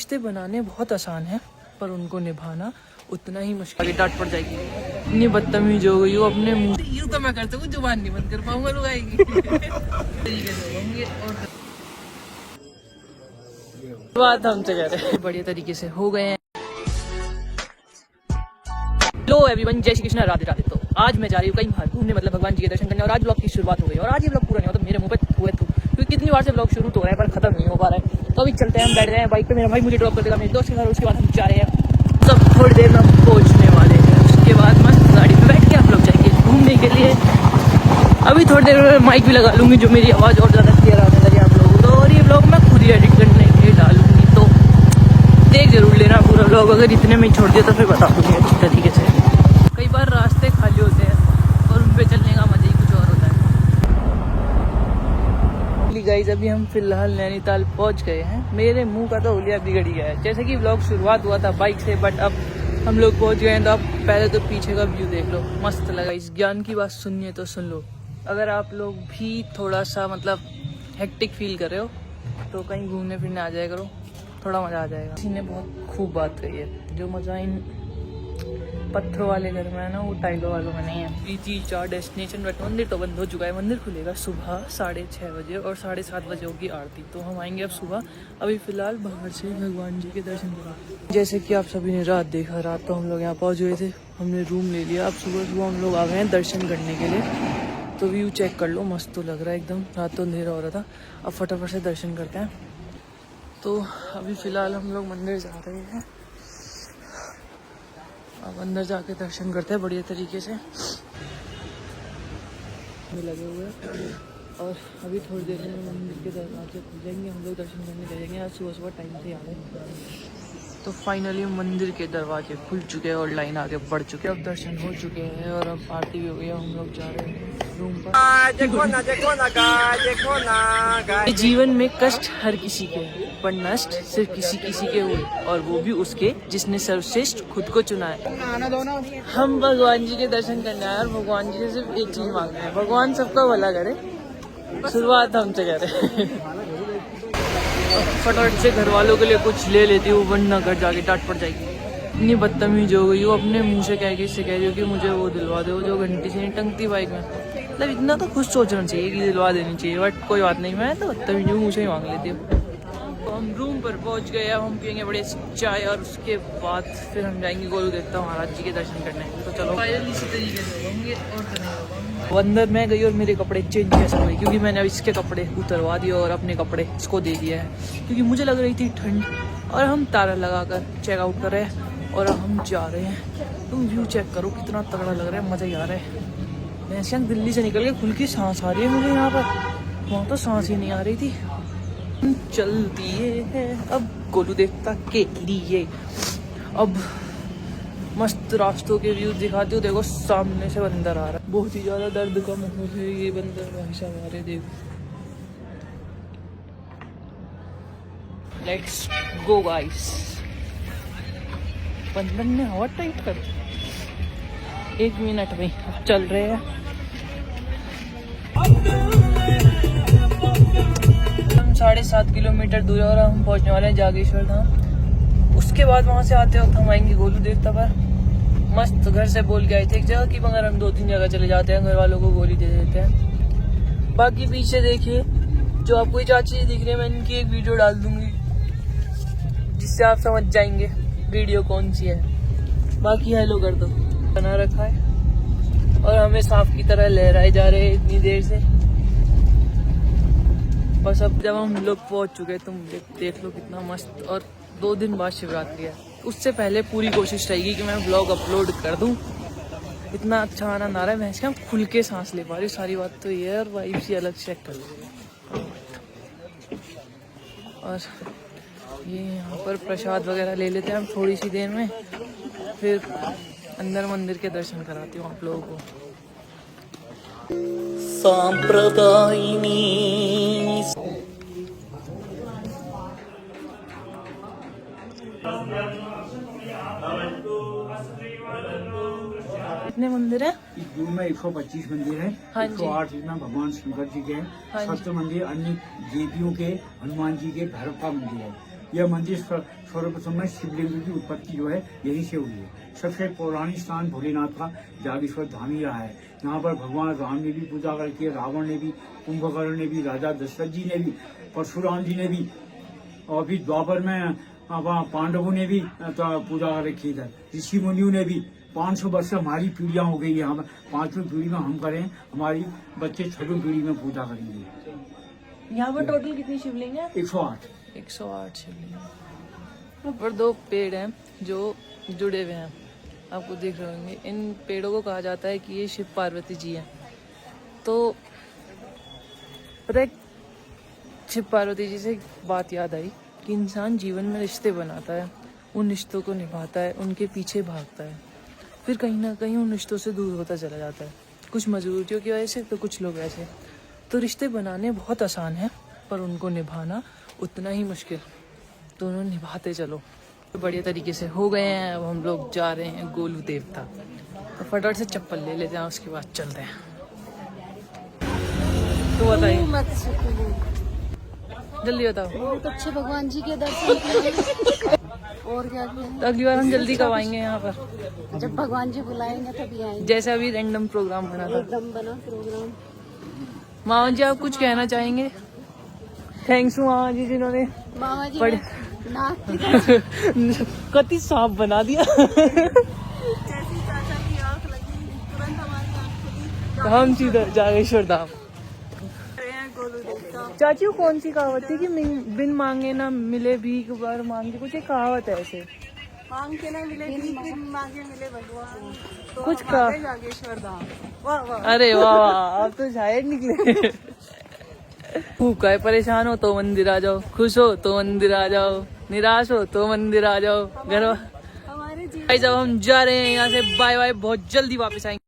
रिश्ते बनाने बहुत आसान है पर उनको निभाना उतना ही मुश्किल। आगे डांट पड़ जाएगी, इतनी बदतमीज हो गई हो अपने मुंह। यूं तो मैं करता हूँ, जुबान नहीं बंद कर पाऊंगा, लोग आएगी और बात हमसे कह रहे हैं बढ़िया तरीके से हो गए हैं। हेलो एवरीवन, जय श्री कृष्ण, राधे राधे। तो आज मैं जा रही हूँ कहीं बाहर घूमने, मतलब भगवान जी के दर्शन करने। और आज ब्लॉग की शुरुआत हो गई और आज ये ब्लॉग पूरा नहीं होता, मेरे मुंह पे हुए थे क्योंकि कितनी बार से ब्लॉग शुरू तो हो रहा है पर खत्म नहीं हो पा रहा है। तो अभी चलते हैं, हम बैठ गए हैं बाइक पे, मेरा भाई मुझे ड्रॉप कर देगा मेरे दोस्त के घर, उसके बाद हम जा रहे हैं। सब थोड़ी देर में हम पहुँचने वाले हैं, उसके बाद मस्त गाड़ी में बैठ के आप लोग जाएंगे घूमने के लिए। अभी थोड़ी देर में माइक भी लगा लूँगी जो मेरी आवाज़ और ज़्यादा क्लियर आने लगी आप लोगों को। और ये ब्लॉग मैं खुद ही एडिट करने के लिए डालूंगी, तो देख जरूर लेना पूरा ब्लॉग। अगर इतने में छोड़ दिया तो फिर बता दूँगी अच्छी तरीके से। कई बार रास्ते खाली होते हैं और उन पे चलने का मजा ही कुछ और होता है। गाइस अभी हम फिलहाल नैनीताल पहुंच गए हैं। मेरे मुंह का तो हुलिया बिगड़ गया है। जैसे कि व्लॉग शुरुआत हुआ था बाइक से, बट अब हम लोग पहुंच गए हैं। तो अब पहले तो पीछे का व्यू देख लो, मस्त लगा। इस ज्ञान की बात सुननी है तो सुन लो। अगर आप लोग भी थोड़ा सा मतलब हेक्टिक फील कर रहे हो तो कहीं घूमने फिरने आ जाया करो, थोड़ा मजा आ जाएगा। किसी ने बहुत खूब बात कही है, जो मजा इन पत्थरों वाले घर में है ना, वो टाइलों वालों में नहीं है। 3-4 डेस्टिनेशन, बट मंदिर तो बंद हो चुका है। मंदिर खुलेगा सुबह 6:30 बजे और 7:30 बजे होगी आरती। तो हम आएंगे अब सुबह। अभी फिलहाल बाहर से भगवान जी के दर्शन करा। जैसे कि आप सभी ने रात देखा, रात तो हम लोग यहाँ पहुँच गए थे, हमने रूम ले लिया। अब सुबह हम लोग आ गए हैं दर्शन करने के लिए। तो व्यू चेक कर लो, मस्त तो लग रहा है एकदम। रात तो अंधेरा हो रहा था, अब फटाफट से दर्शन करते हैं। तो अभी फ़िलहाल हम लोग मंदिर जा रहे हैं। अब अंदर जाके दर्शन करते हैं बढ़िया तरीके से। लगे हुए हैं और अभी थोड़ी देर में मंदिर के दरवाजे खुल जाएंगे, हम लोग दर्शन करने जाएंगे। आज सुबह टाइम से आ रहे। तो फाइनली मंदिर के दरवाजे खुल चुके हैं और लाइन आगे बढ़ चुके हैं। अब दर्शन हो चुके हैं और अब आरती भी हो गई है। हम लोग जा रहे हैं रूम पर। जीवन में कष्ट हर किसी के, पर नष्ट सिर्फ किसी के हुए, और वो भी उसके जिसने सर्वश्रेष्ठ खुद को चुना है। हम भगवान जी के दर्शन करने आए और भगवान जी से सिर्फ एक चीज मांग रहे हैं, भगवान सबका भला करे। शुरुआत हमसे कह रहे हैं। फटाफट से घर वालों के लिए कुछ ले लेती हूँ, वरना घर जाके डांट पड़ जाएगी। इतनी बदतमीज हो गई हो, अपने मुंह से कह के इससे कह रही हो कि मुझे वो दिलवा दो जो घंटी से नहीं टंगती बाइक में। मतलब इतना तो खुद सोचना चाहिए कि दिलवा देनी चाहिए, बट कोई बात नहीं, मैं तो बदतमीज हूँ, मुझे ही मांग लेती हूँ। तो हम रूम पर पहुँच गए। अब हम पियेंगे बड़े चाय और उसके बाद फिर हम जाएंगे गुरु देवता महाराज जी के दर्शन करने। तो चलो फाइनली इसी तरीके से होंगे। और अंदर मैं गई और मेरे कपड़े चेंज कैसे हुए, क्योंकि मैंने अब इसके कपड़े उतरवा दिए और अपने कपड़े इसको दे दिए हैं, क्योंकि मुझे लग रही थी ठंड। और हम ताला लगाकर चेकआउट कर रहे हैं और अब हम जा रहे हैं। तुम व्यू चेक करो, कितना तगड़ा लग रहा है, मज़ा ही आ रहा है। मैं दिल्ली से निकल के खुल की सांस आ रही है मुझे यहाँ पर, वहाँ तो सांस ही नहीं आ रही थी। चल दिए हैं अब गुरु देवता के लिए। अब मस्त रास्तों के व्यू दिखाती हूँ। देखो सामने से बंदर आ रहा है, बहुत ही ज्यादा दर्द का माहौल है। ये बंदर भाई साहब आ रहे, देखो। Let's go guys. बंदर ने हवा टाइट कर दी। 1 मिनट में अब चल रहे हैं। हम 7.5 किलोमीटर दूर है और हम पहुंचने वाले हैं जागेश्वर धाम। उसके बाद वहां से आते वक्त हम आएंगे गोलू देवता पर। मस्त घर से बोल के आए थे एक जगह की, मगर हम 2-3 जगह चले जाते हैं, घर वालों को गोली दे देते हैं। बाकी पीछे देखिए जो आपको ये चाची दिख रही है, मैं इनकी एक वीडियो डाल दूंगी जिससे आप समझ जाएंगे वीडियो कौन सी है। बाकी हेलो कर दो, बना रखा है और हमें सांप की तरह लहराए जा रहे हैं इतनी देर से। बस अब जब हम लोग पहुंच चुके हैं, तुम देख लो कितना मस्त। और 2 दिन बाद शिवरात्रि है, उससे पहले पूरी कोशिश रहेगी कि मैं व्लॉग अपलोड कर दूं। इतना अच्छा आनंद आ रहा है, मैं इसका खुल के सांस ले पा रही हूँ। सारी बात तो ये है, और वाइब सी अलग चेक कर लो। और ये यहाँ पर प्रसाद वगैरह ले लेते हैं हम थोड़ी सी देर में, फिर अंदर मंदिर के दर्शन कराती हूँ आप लोगों को। सांप्रदायिनी कितने मंदिर है? इस रूम में 125 मंदिर है। हाँ 108 इसमें भगवान शंकर जी के हैं। 7 मंदिर अन्य देवियों के, हनुमान जी के, भैरव का मंदिर है। यह मंदिर सर्वप्रथम में शिवलिंग की उत्पत्ति जो है यहीं से हुई है। सबसे पौराणिक स्थान भोलेनाथ का जागेश्वर धाम ही रहा है। यहाँ पर भगवान राम ने भी पूजा करके, रावण ने भी, कुंभकर्ण ने भी, राजा दशरथ जी ने भी, परशुराम जी ने भी, और फिर द्वापर में पांडवों ने भी पूजा कर रखी। इधर ऋषि मुनियों ने भी 500 वर्ष से हमारी पीढ़ियां हो गई यहाँ पर। 5वीं पीढ़ी में हम करें, हमारी बच्चे 6वीं पीढ़ी में पूजा करेंगे। यहाँ पर टोटल कितनी शिवलिंग है? 108। 108 शिवलिंग। यहाँ पर 2 पेड़ हैं जो जुड़े हुए हैं, आपको दिख रहे होंगे। इन पेड़ों को कहा जाता है कि ये शिव पार्वती जी हैं। तो पता है, शिव पार्वती जी से एक बात याद आई कि इंसान जीवन में रिश्ते बनाता है, उन रिश्तों को निभाता है, उनके पीछे भागता है, फिर कहीं ना कहीं उन रिश्तों से दूर होता चला जाता है, कुछ मजबूरियों की वजह से, तो कुछ लोग ऐसे। तो रिश्ते बनाने बहुत आसान है, पर उनको निभाना उतना ही मुश्किल। तो उन्होंने निभाते चलो, तो बढ़िया तरीके से हो गए हैं। अब हम लोग जा रहे हैं गोलू देवता। तो फटाफट से चप्पल ले लेते हैं, उसके बाद चलते हैं। तो बताइए, जल्दी बताओ। बहुत अच्छे भगवान जी के दर्शन किए और क्या किया। तो अगली बार हम जल्दी कब आएंगे यहाँ पर? जब भगवान जी बुलाएंगे तभी आएंगे। जैसे अभी रैंडम प्रोग्राम बना था। एकदम बना प्रोग्राम। मामा जी, आप कुछ कहना चाहेंगे? थैंक्स मामा जी जिन्होंने मामा जी बड़े नाक की कति सांप बना दिया। जैसी चाचा की आंख लगी तुरंत हमारी आंख खुली। तो हम सीधा जागेश्वर धाम। गोलू देवता। चाची, वो कौन सी कहावत थी कि बिन मांगे ना मिले भीख बार मांगे, कुछ एक कहावत है ऐसे। मांग के ना मिले बिन मांगे मिले भगवान। तो कुछ हम का आ गए जागेश्वर धाम। वाह वाह। अरे वाह वाह, आप तो शायर निकले। भूखा है, परेशान हो तो मंदिर आ जाओ, खुश हो तो मंदिर आ जाओ, निराश हो तो मंदिर आ जाओ। घर हमारे जब हम जा रहे हैं यहाँ से, बाय बाय, बहुत जल्दी वापस आएंगे।